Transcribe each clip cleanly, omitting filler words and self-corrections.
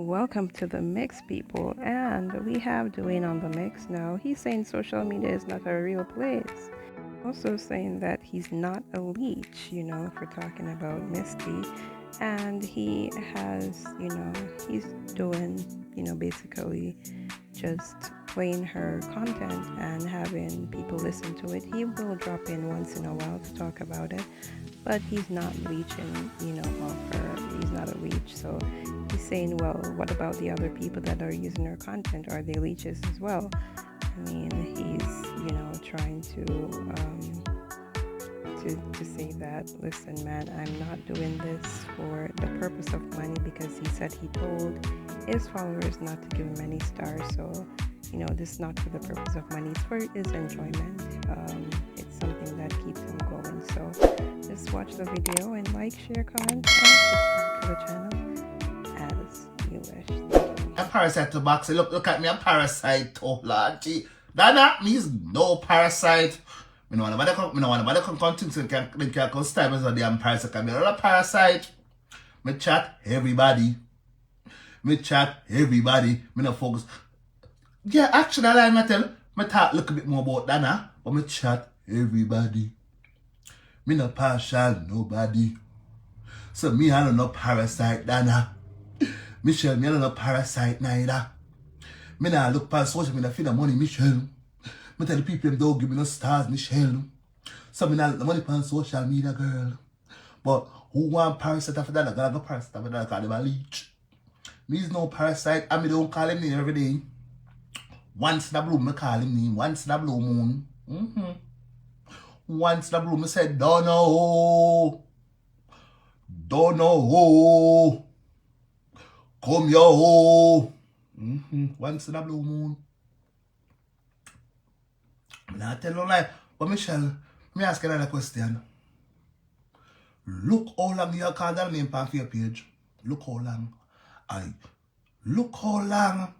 Welcome to the mix, people. And we have Dwayne on the mix now. He's saying social media is not a real place. Also saying that he's not a leech, if we're talking about Misty. And he has, he's doing, basically just playing her content and having people listen to it. He will drop in once in a while to talk about it, but he's not leeching, off her. He's not a leech. So he's saying, well, what about the other people that are using her content? Are they leeches as well? I mean, he's, trying to say that, listen, man, I'm not doing this for the purpose of money, because he said he told his followers not to give him any stars. So, this is not for the purpose of money. It's for his enjoyment. It's something that keeps him going. So just watch the video and like, share, comment, and subscribe to the channel as you wish. Thank you. A parasite to box. Look at me, a parasite. Oh, Lord. Gee. That means no parasite. Me no want nobody come continue so they can come style me as a damn parasite. I'm not a parasite. Me chat everybody. Me no focus. Yeah, actually, I like tell. Me talk look a bit more about Dana, but me chat everybody. Me no partial nobody. So me I don't know parasite Dana. Michelle, me I don't know parasite neither. Me nah look past social media feel the money, Michelle. Me tell the people them don't give me no stars, Michelle. So me nah look the money on social media, girl. But who want parasite after that? I gotta go parasite after that, call them a leech. Me is no parasite, and me don't call him name every day. Once in a blue, me call him name. Once in a blue moon. Once in a blue, me said, don't know. Come yo. Once in a blue moon. I'm not telling no lie. But Michelle, me ask you another question. Look how long you call that name on your page. Look how long. Look how long.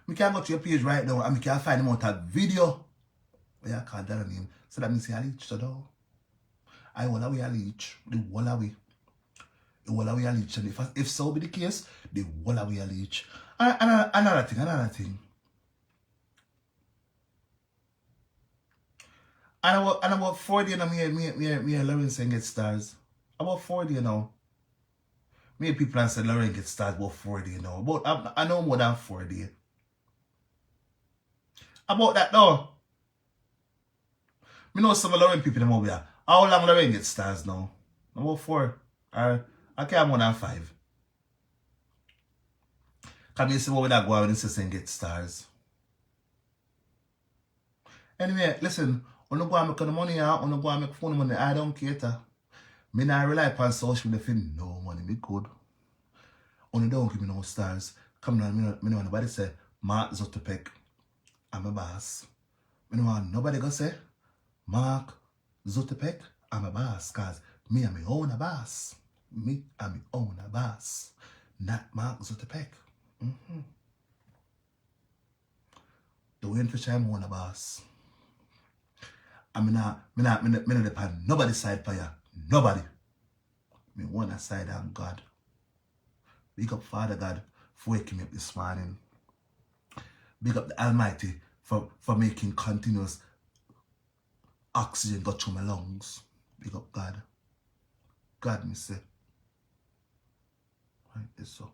Me can go to your page right now and me can find out a video where you call that name. So that means you leech so though. I will away a leech. The whole away. The whole away a leech. And if so be the case, the whole away a leech. Another thing. And about 40, me Lawrence and get stars. About 40, Me people say Lawrence get stars about 40, But I know more than 40. About that though. Me know some of Lawrence people them over here. How long Lawrence get stars now? About 4. Or I can't more than 5. Can you see what we not go out and say get stars? Anyway, listen. When you go and make the money out, when you go and make phone money, I don't cater. Me not rely upon social media for no money. Me good. When you don't give me no stars, come on, me know nobody say, Mark Zuckerberg, I'm a boss. Me know want nobody go say, Mark Zuckerberg, I'm a boss. Cause me am my own boss. Me am my own boss. Not Mark Zuckerberg. Doing for sure I'm own boss. I'm not depend nobody side for you. Nobody. Me one side I'm God. Big up Father God for waking me up this morning. Big up the Almighty for making continuous oxygen go through my lungs. Big up God. God me say. Right, it's so.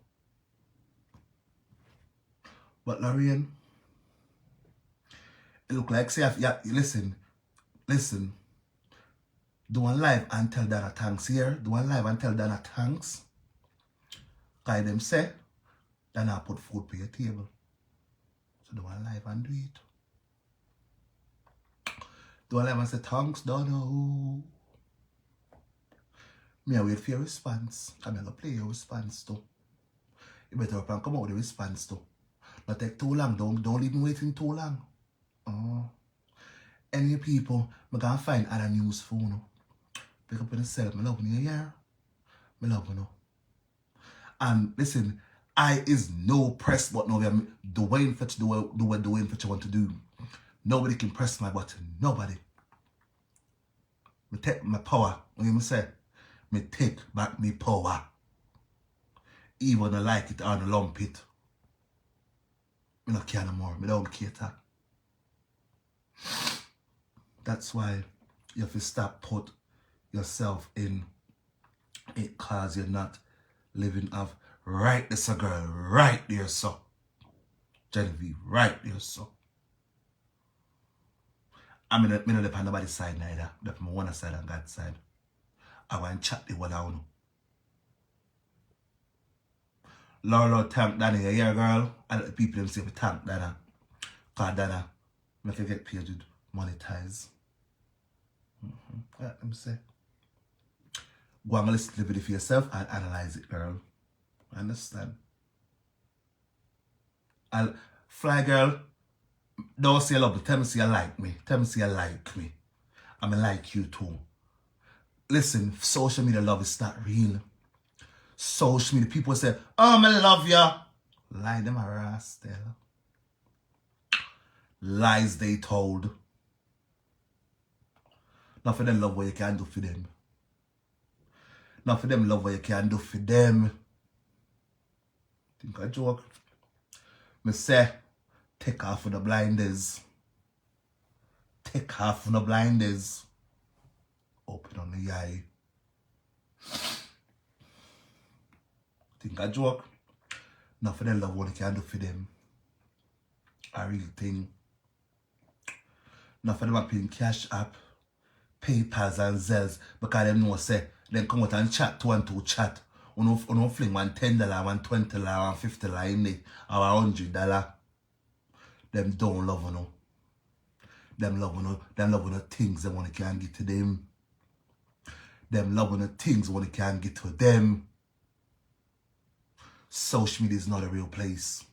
But Lorraine, it look like say listen. Do one live and tell Dana thanks here. Do one live and tell Dana thanks. Cause them say Dana put food on your table. So do one live and do it. Do one live and say thanks, Dana. Me I wait for your response. I'm gonna play your response too. You better up and come out with the response too. Not take too long. Don't leave me waiting too long. Any people, I'm gonna find other news for you. Pick up on yourself. I love you, yeah. I love you. And listen, I is no press button over here. Dwayne Fetch do what Dwayne Fetch want to do. Nobody can press my button. Nobody. Me take my power. What you say? Me take back my power. Even I like it or I lump it. I don't care no more. I don't cater. That's why you have to stop put yourself in it cause you're not living off right this a girl right there so. Genevieve right there so. I mean, I don't depend on nobody's side neither. Depend on one side and God's side. I want to chat the one out. Lord, thank Danny, you hear girl? And the people them say we thank Dana. Cause Dana make you get paid with monetize. Let them say. Go and listen to the video for yourself and analyze it, girl. Understand? I'll fly girl. Don't say you love me. Tell me say you like me. Tell me say you like me. I mean like you too. Listen, social media love is not real. Social media people say, oh, I love ya. Lie them a rascal. Lies they told. Not for them love what you can do for them. Not for them love what you can do for them. Think I joke. Me say, take off for the blinders. Take off for the blinders. Open on the eye. Think I joke. Not for them love what you can do for them. I really think. Not for them a paying Cash App, PayPals and Zells because them know say them come out and chat to chat. You don't fling $1 $10, $1 $20, $1 $50 in it, or $100. Them don't love you. Them love you. Them love you things they want to can get to them. Them love you things when they can get to them. Social media is not a real place.